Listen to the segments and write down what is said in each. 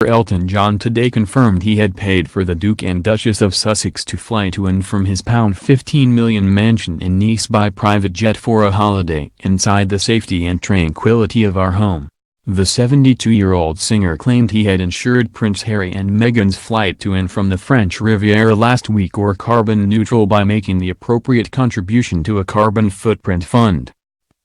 Elton John today confirmed he had paid for the Duke and Duchess of Sussex to fly to and from his £15 million mansion in Nice by private jet for a holiday inside the safety and tranquility of our home. The 72-year-old singer claimed he had insured Prince Harry and Meghan's flight to and from the French Riviera last week or carbon neutral by making the appropriate contribution to a carbon footprint fund.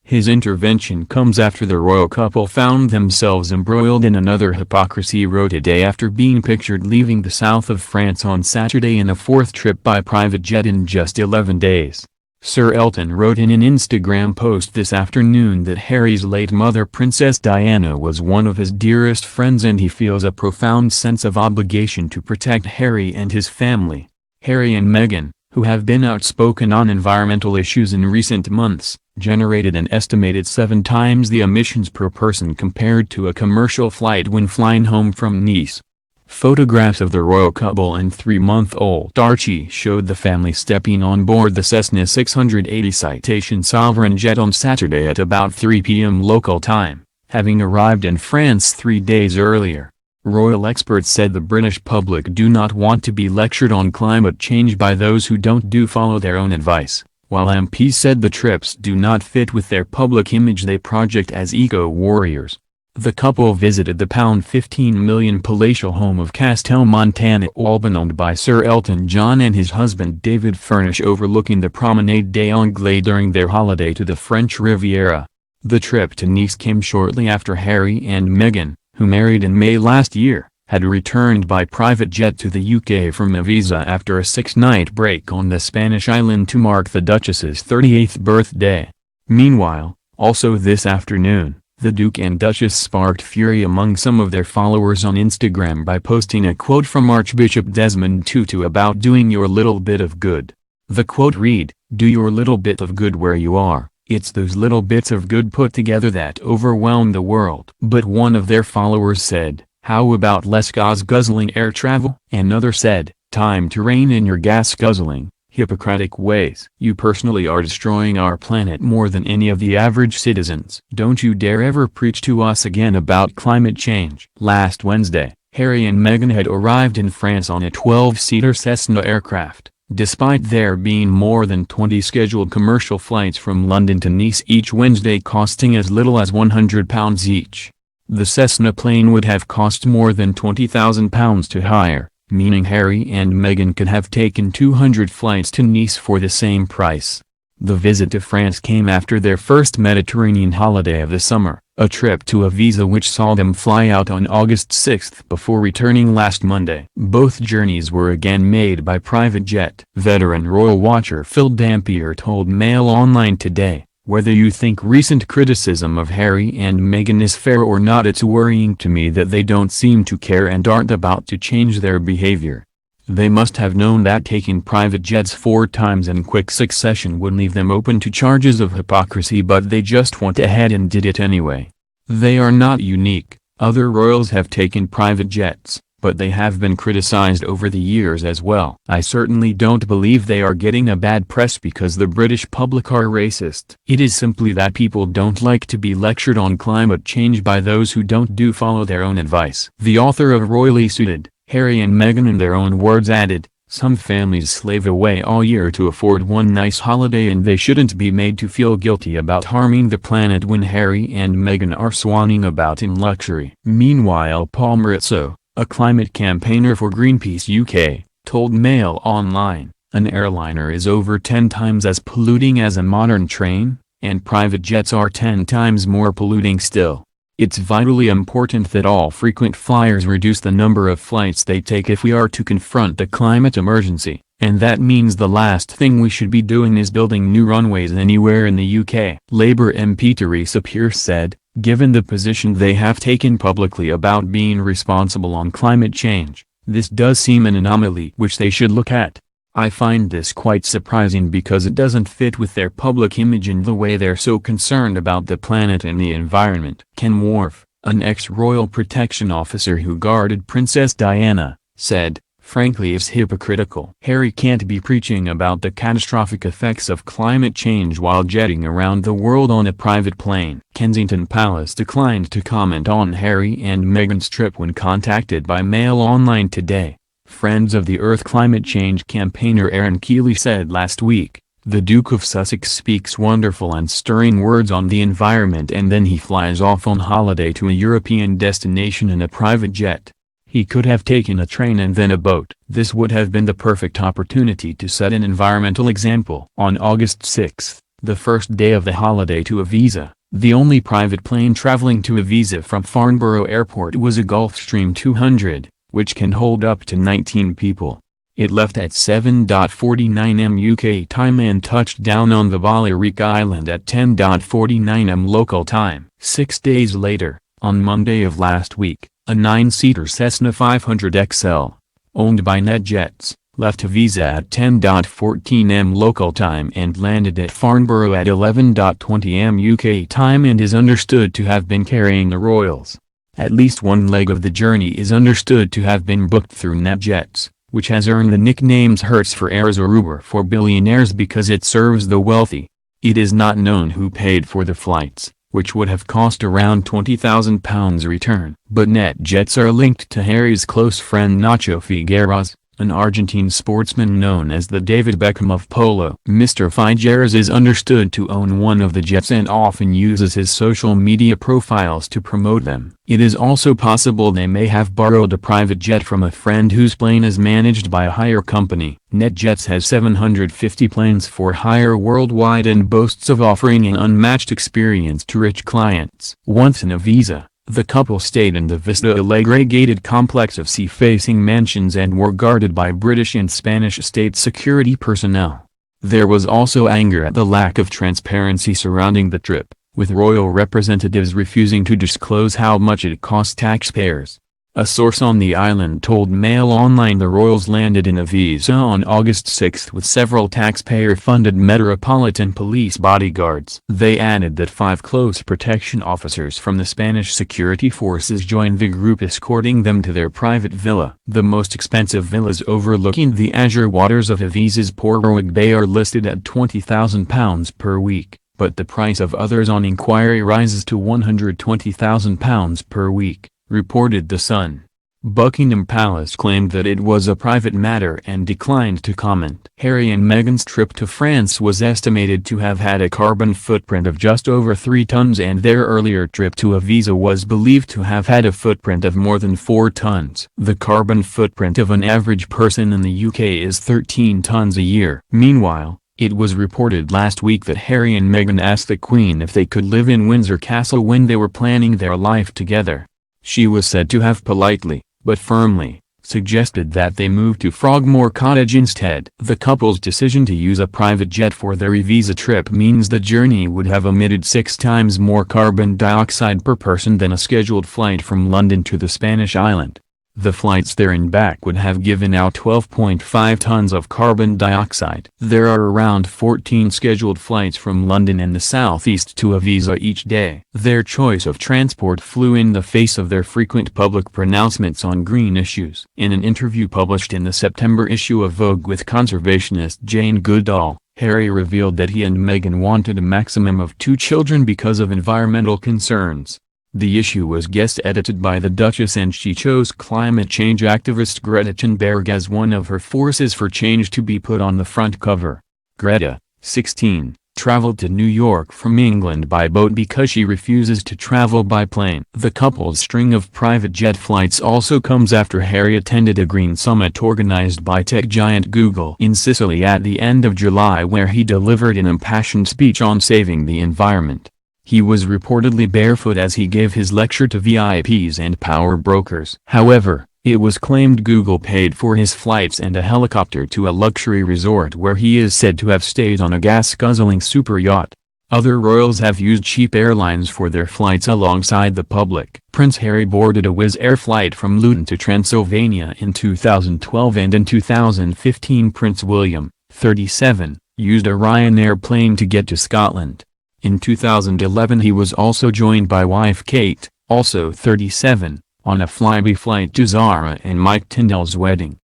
His intervention comes after the royal couple found themselves embroiled in another hypocrisy, wrote a day after being pictured leaving the south of France on Saturday in a fourth trip by private jet in just 11 days. Sir Elton wrote in an Instagram post this afternoon that Harry's late mother Princess Diana was one of his dearest friends and he feels a profound sense of obligation to protect Harry and his family. Harry and Meghan, who have been outspoken on environmental issues in recent months, generated an estimated 7 times the emissions per person compared to a commercial flight when flying home from Nice. Photographs of the royal couple and 3-month-old Archie showed the family stepping on board the Cessna 680 Citation Sovereign jet on Saturday at about 3 p.m. local time, having arrived in France 3 days earlier. Royal experts said the British public do not want to be lectured on climate change by those who don't follow their own advice, while MPs said the trips do not fit with their public image they project as eco-warriors. The couple visited the £15 million palatial home of Castel Montana-Alban owned by Sir Elton John and his husband David Furnish overlooking the Promenade des Anglais during their holiday to the French Riviera. The trip to Nice came shortly after Harry and Meghan, who married in May last year, had returned by private jet to the UK from Ibiza after a 6-night break on the Spanish island to mark the Duchess's 38th birthday. Meanwhile, also this afternoon, the Duke and Duchess sparked fury among some of their followers on Instagram by posting a quote from Archbishop Desmond Tutu about doing your little bit of good. The quote read, "Do your little bit of good where you are. It's those little bits of good put together that overwhelm the world." But one of their followers said, "How about less gas-guzzling air travel?" Another said, "Time to rein in your gas-guzzling, Hippocratic ways. You personally are destroying our planet more than any of the average citizens. Don't you dare ever preach to us again about climate change." Last Wednesday, Harry and Meghan had arrived in France on a 12-seater Cessna aircraft, despite there being more than 20 scheduled commercial flights from London to Nice each Wednesday costing as little as £100 each. The Cessna plane would have cost more than £20,000 to hire, meaning Harry and Meghan could have taken 200 flights to Nice for the same price. The visit to France came after their first Mediterranean holiday of the summer, a trip to Ibiza which saw them fly out on August 6 before returning last Monday. Both journeys were again made by private jet. Veteran royal watcher Phil Dampier told Mail Online today, "Whether you think recent criticism of Harry and Meghan is fair or not, it's worrying to me that they don't seem to care and aren't about to change their behavior. They must have known that taking private jets 4 times in quick succession would leave them open to charges of hypocrisy, but they just went ahead and did it anyway. They are not unique. Other royals have taken private jets, but they have been criticized over the years as well. I certainly don't believe they are getting a bad press because the British public are racist. It is simply that people don't like to be lectured on climate change by those who don't follow their own advice." The author of Royally Suited, Harry and Meghan in their own words added, "Some families slave away all year to afford one nice holiday and they shouldn't be made to feel guilty about harming the planet when Harry and Meghan are swanning about in luxury." Meanwhile, Paul Marizzo, a climate campaigner for Greenpeace UK, told Mail Online, "An airliner is over 10 times as polluting as a modern train, and private jets are 10 times more polluting still. It's vitally important that all frequent flyers reduce the number of flights they take if we are to confront the climate emergency, and that means the last thing we should be doing is building new runways anywhere in the UK." Labour MP Theresa Pearce said, "Given the position they have taken publicly about being responsible on climate change, this does seem an anomaly which they should look at. I find this quite surprising because it doesn't fit with their public image and the way they're so concerned about the planet and the environment." Ken Wharf, an ex-royal protection officer who guarded Princess Diana, said, frankly is hypocritical. Harry can't be preaching about the catastrophic effects of climate change while jetting around the world on a private plane. Kensington Palace declined to comment on Harry and Meghan's trip when contacted by Mail Online today. Friends of the Earth climate change campaigner Aaron Keeley said last week, "The Duke of Sussex speaks wonderful and stirring words on the environment and then he flies off on holiday to a European destination in a private jet. He could have taken a train and then a boat. This would have been the perfect opportunity to set an environmental example." On August 6, the first day of the holiday to Ibiza, the only private plane traveling to Ibiza from Farnborough Airport was a Gulfstream 200, which can hold up to 19 people. It left at 7:49 am UK time and touched down on the Balearic Island at 10:49 am local time. 6 days later, on Monday of last week, a 9-seater Cessna 500 XL, owned by NetJets, left Ibiza at 10:14 am local time and landed at Farnborough at 11:20 am UK time and is understood to have been carrying the royals. At least one leg of the journey is understood to have been booked through NetJets, which has earned the nicknames Hertz for heirs or Uber for billionaires because it serves the wealthy. It is not known who paid for the flights, which would have cost around £20,000 return. But NetJets are linked to Harry's close friend Nacho Figueras, an Argentine sportsman known as the David Beckham of polo. Mr. Figueras is understood to own one of the jets and often uses his social media profiles to promote them. It is also possible they may have borrowed a private jet from a friend whose plane is managed by a hire company. NetJets has 750 planes for hire worldwide and boasts of offering an unmatched experience to rich clients. Once in Ibiza, the couple stayed in the Vista Alegre gated complex of sea-facing mansions and were guarded by British and Spanish state security personnel. There was also anger at the lack of transparency surrounding the trip, with royal representatives refusing to disclose how much it cost taxpayers. A source on the island told Mail Online the royals landed in Ibiza on August 6 with several taxpayer-funded Metropolitan Police bodyguards. They added that 5 close protection officers from the Spanish security forces joined the group escorting them to their private villa. The most expensive villas overlooking the azure waters of Ibiza's Portruig Bay are listed at £20,000 per week, but the price of others on inquiry rises to £120,000 per week, reported The Sun. Buckingham Palace claimed that it was a private matter and declined to comment. Harry and Meghan's trip to France was estimated to have had a carbon footprint of just over 3 tons and their earlier trip to Ibiza was believed to have had a footprint of more than 4 tons. The carbon footprint of an average person in the UK is 13 tons a year. Meanwhile, it was reported last week that Harry and Meghan asked the Queen if they could live in Windsor Castle when they were planning their life together. She was said to have politely, but firmly, suggested that they move to Frogmore Cottage instead. The couple's decision to use a private jet for their Ibiza trip means the journey would have emitted 6 times more carbon dioxide per person than a scheduled flight from London to the Spanish island. The flights there and back would have given out 12.5 tons of carbon dioxide. There are around 14 scheduled flights from London and the southeast to Ibiza each day. Their choice of transport flew in the face of their frequent public pronouncements on green issues. In an interview published in the September issue of Vogue with conservationist Jane Goodall, Harry revealed that he and Meghan wanted a maximum of 2 children because of environmental concerns. The issue was guest edited by the Duchess and she chose climate change activist Greta Thunberg as one of her forces for change to be put on the front cover. Greta, 16, traveled to New York from England by boat because she refuses to travel by plane. The couple's string of private jet flights also comes after Harry attended a green summit organized by tech giant Google in Sicily at the end of July where he delivered an impassioned speech on saving the environment. He was reportedly barefoot as he gave his lecture to VIPs and power brokers. However, it was claimed Google paid for his flights and a helicopter to a luxury resort where he is said to have stayed on a gas-guzzling super yacht. Other royals have used cheap airlines for their flights alongside the public. Prince Harry boarded a Wizz Air flight from Luton to Transylvania in 2012 and in 2015 Prince William, 37, used a Ryanair plane to get to Scotland. In 2011 he was also joined by wife Kate, also 37, on a Flybe flight to Zara and Mike Tyndall's wedding.